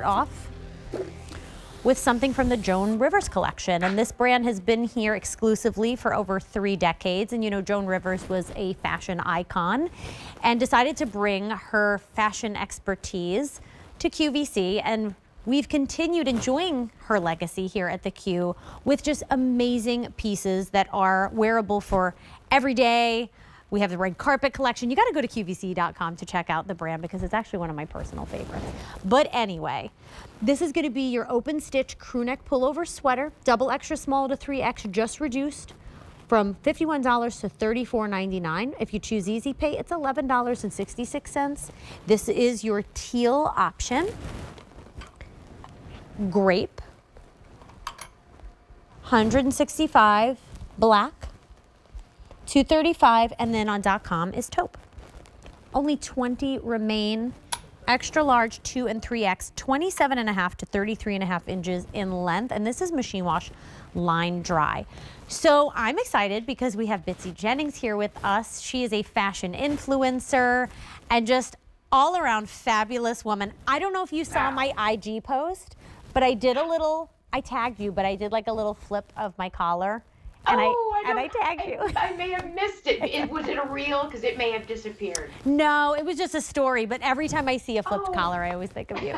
off with something from the Joan Rivers collection. And this brand has been here exclusively for over 3 decades. And you know, Joan Rivers was a fashion icon and decided to bring her fashion expertise to QVC. And we've continued enjoying her legacy here at the Q with just amazing pieces that are wearable for every day. We have the red carpet collection. You got to go to QVC.com to check out the brand because it's actually one of my personal favorites. But anyway, this is going to be your open stitch crewneck pullover sweater, double extra small to 3X, just reduced from $51 to $34.99. If you choose Easy Pay, it's $11.66. This is your teal option. Grape, 165, black, 235, and then on .com is taupe. Only 20 remain. Extra large 2 and 3X, 27.5 to 33.5 inches in length, and this is machine wash, line dry. So I'm excited because we have Bitsy Jennings here with us. She is a fashion influencer and just all around fabulous woman. I don't know if you saw my IG post, but I did a little, I tagged you, but I did like a little flip of my collar. And I tagged you. I may have missed it. Was it a reel? Because it may have disappeared. No, it was just a story. But every time I see a flipped collar, I always think of you.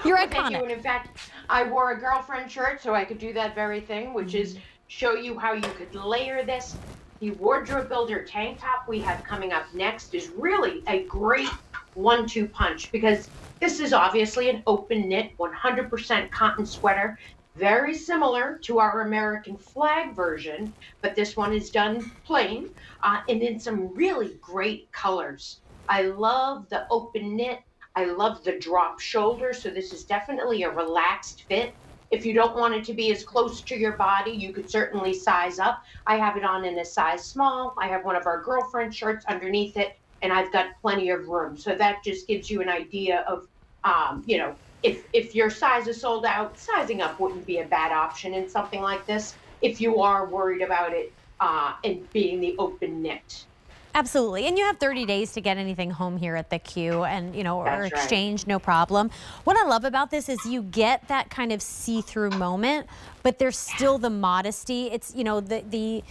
You're iconic. Thank you. And in fact, I wore a girlfriend shirt, so I could do that very thing, which is show you how you could layer this. The wardrobe builder tank top we have coming up next is really a great 1-2 punch because this is obviously an open knit, 100% cotton sweater. Very similar to our American flag version, but this one is done plain and in some really great colors. I love the open knit. I love the drop shoulder. So this is definitely a relaxed fit. If you don't want it to be as close to your body, you could certainly size up. I have it on in a size small. I have one of our girlfriend shirts underneath it, and I've got plenty of room. So that just gives you an idea of, you know, if your size is sold out, sizing up wouldn't be a bad option in something like this if you are worried about it and being the open knit. Absolutely. And you have 30 days to get anything home here at the Q and, you know, or exchange, no problem. What I love about this is you get that kind of see-through moment, but there's still the modesty. It's, you know, the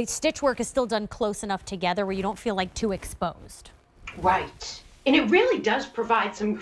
stitch work is still done close enough together where you don't feel like too exposed. Right. And it really does provide some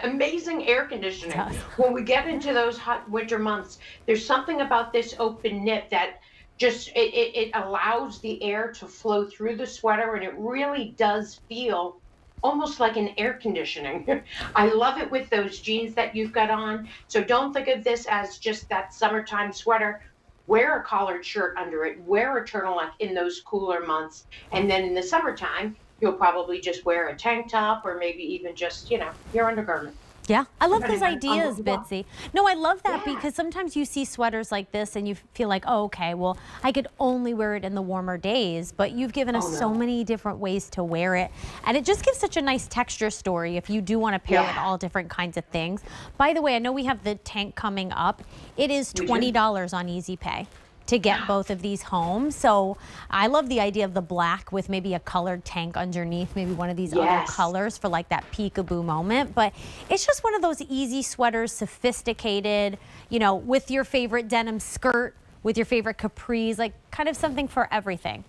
amazing air conditioning. When we get into those hot winter months, there's something about this open knit that just, it allows the air to flow through the sweater, and it really does feel almost like an air conditioning. I love it with those jeans that you've got on. So don't think of this as just that summertime sweater. Wear a collared shirt under it, wear a turtleneck in those cooler months. And then in the summertime, you'll probably just wear a tank top or maybe even just, you know, your undergarment. Yeah, I love those ideas, Bitsy. No, I love that because sometimes you see sweaters like this and you feel like, oh, okay, well, I could only wear it in the warmer days, but you've given us so many different ways to wear it. And it just gives such a nice texture story if you do want to pair with all different kinds of things. By the way, I know we have the tank coming up. It is $20 on Easy Pay to get both of these home. So I love the idea of the black with maybe a colored tank underneath, maybe one of these other colors for like that peekaboo moment. But it's just one of those easy sweaters, sophisticated, you know, with your favorite denim skirt, with your favorite capris, like kind of something for everything.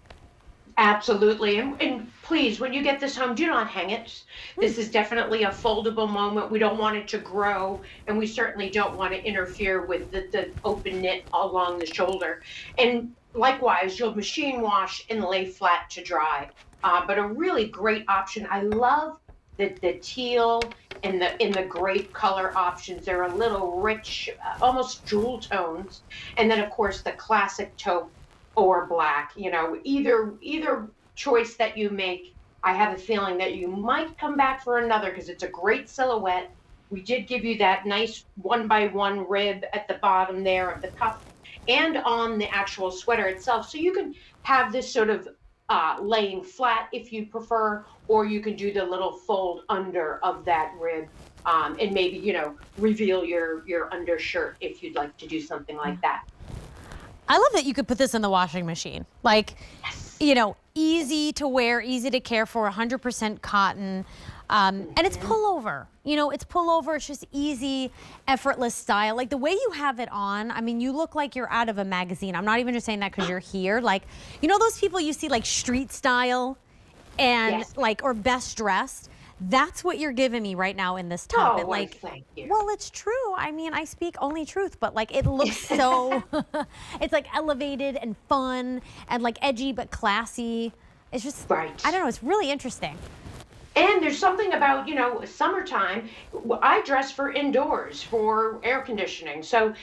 Absolutely. And please, when you get this home, do not hang it. This is definitely a foldable moment. We don't want it to grow, and we certainly don't want to interfere with the open knit along the shoulder. And likewise, you'll machine wash and lay flat to dry. But a really great option. I love the teal and the grape color options. They're a little rich, almost jewel tones. And then, of course, the classic taupe or black, you know, either choice that you make, I have a feeling that you might come back for another because it's a great silhouette. We did give you that nice 1x1 rib at the bottom there of the cuff and on the actual sweater itself. So you can have this sort of laying flat if you prefer, or you can do the little fold under of that rib and maybe, you know, reveal your undershirt if you'd like to do something like that. I love that you could put this in the washing machine. Like, you know, easy to wear, easy to care for, 100% cotton. And it's pullover. You know, it's pullover. It's just easy, effortless style. Like the way you have it on, I mean, you look like you're out of a magazine. I'm not even just saying that because you're here. Like, you know those people you see like street style and like, or best dressed? That's what you're giving me right now in this top. Oh, It like, thank you. well, it's true. I mean, I speak only truth, but like it looks so, it's like elevated and fun and like edgy but classy. It's just, Right. I don't know, it's really interesting. And there's something about, summertime. I dress for indoors for air conditioning. So,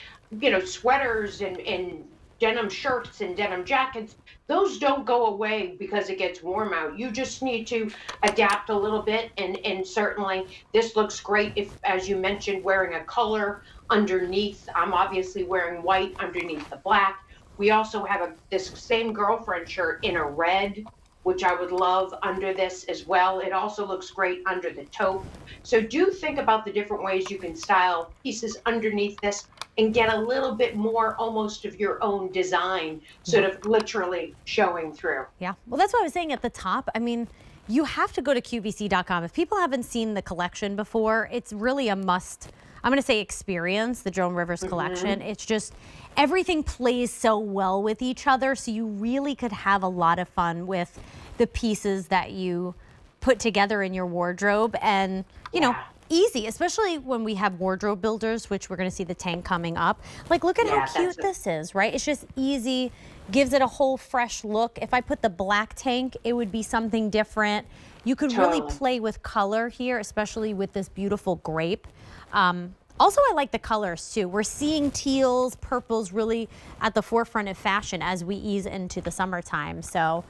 sweaters and denim shirts and denim jackets, those don't go away because it gets warm out. You just need to adapt a little bit. And certainly this looks great if, as you mentioned, wearing a color underneath. I'm obviously wearing white underneath the black. We also have this same girlfriend shirt in a red, which I would love under this as well. It also looks great under the taupe. So do think about the different ways you can style pieces underneath this and get a little bit more almost of your own design sort of literally showing through. Yeah, well, that's what I was saying at the top. I mean, you have to go to QVC.com. If people haven't seen the collection before, it's really a must. I'm going to say experience, the Joan Rivers collection. It's just everything plays so well with each other. So you really could have a lot of fun with the pieces that you put together in your wardrobe and, you know, easy, especially when we have wardrobe builders, which we're going to see the tank coming up. Like, look at how cute this is, right? It's just easy, gives it a whole fresh look. If I put the black tank, it would be something different. You could really play with color here, especially with this beautiful grape. Also, I like the colors too. We're seeing teals, purples really at the forefront of fashion as we ease into the summertime. So,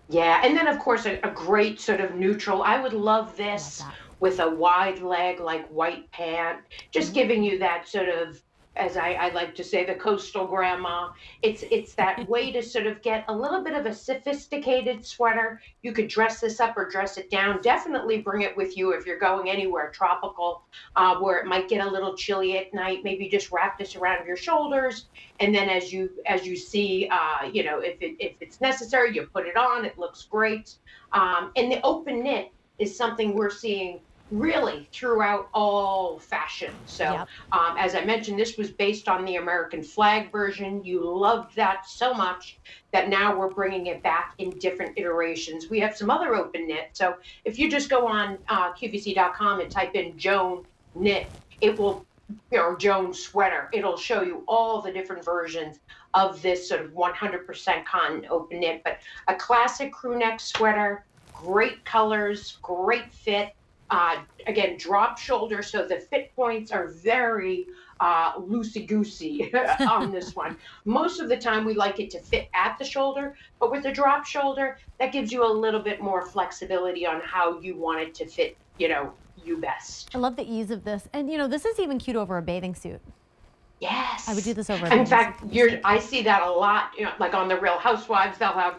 yeah, and then of course a great sort of neutral. I would love this with a wide leg, like white pant, just giving you that sort of, as I like to say, the coastal grandma. It's that way to sort of get a little bit of a sophisticated sweater. You could dress this up or dress it down. Definitely bring it with you if you're going anywhere tropical, where it might get a little chilly at night. Maybe just wrap this around your shoulders, and then as you see, if it's necessary, you put it on. It looks great. And the open knit is something we're seeing really throughout all fashion. So as I mentioned, this was based on the American flag version. You loved that so much that now we're bringing it back in different iterations. We have some other open knit. So if you just go on QVC.com and type in Joan knit, it will, or Joan sweater, it'll show you all the different versions of this sort of 100% cotton open knit. But a classic crew neck sweater, great colors, great fit. Again, drop shoulder, so the fit points are very loosey-goosey on this one. Most of the time we like it to fit at the shoulder, but with the drop shoulder, that gives you a little bit more flexibility on how you want it to fit, you best. I love the ease of this. And, this is even cute over a bathing suit. Yes. I would do this over a bathing In fact, I see that a lot, like on the Real Housewives, they'll have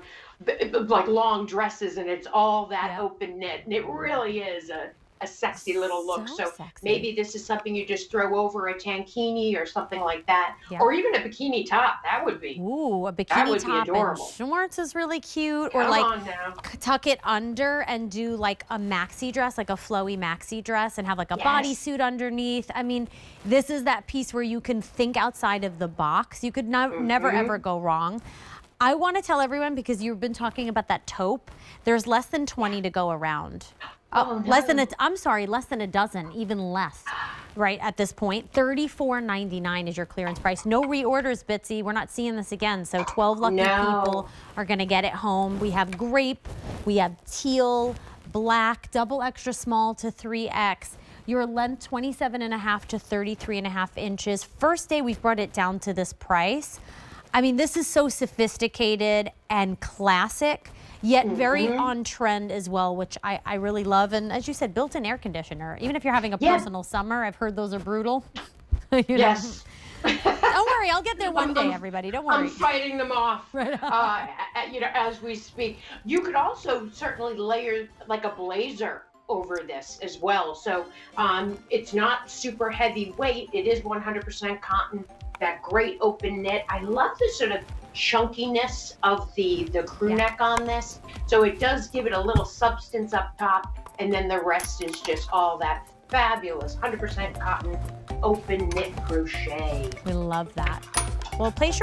like long dresses and it's all that open knit. And it really is a sexy little look. So maybe this is something you just throw over a tankini or something like that. Or even a bikini top. That would be. Ooh, a bikini top and shorts is really cute. Or like tuck it under and do like a maxi dress, like a flowy maxi dress, and have like a bodysuit underneath. I mean, this is that piece where you can think outside of the box. You could never ever go wrong. I want to tell everyone, because you've been talking about that taupe, there's less than 20 to go around. Less than a dozen, even less, right at this point. $34.99 is your clearance price. No reorders, Bitsy. We're not seeing this again. So 12 lucky people are going to get it home. We have grape, we have teal, black, double extra small to 3X. Your length 27.5 to 33.5 inches. First day we've brought it down to this price. I mean, this is so sophisticated and classic, yet very on trend as well, which I really love. And as you said, built-in air conditioner. Even if you're having a personal summer, I've heard those are brutal. Yes. Don't worry, I'll get there one day, everybody. Don't worry. I'm fighting them off, as we speak. You could also certainly layer like a blazer over this as well. So it's not super heavyweight. It is 100% cotton. That great open knit. I love the sort of chunkiness of the crew neck on this. So it does give it a little substance up top. and then the rest is just all that fabulous 100% cotton open knit crochet. We love that. Well, place your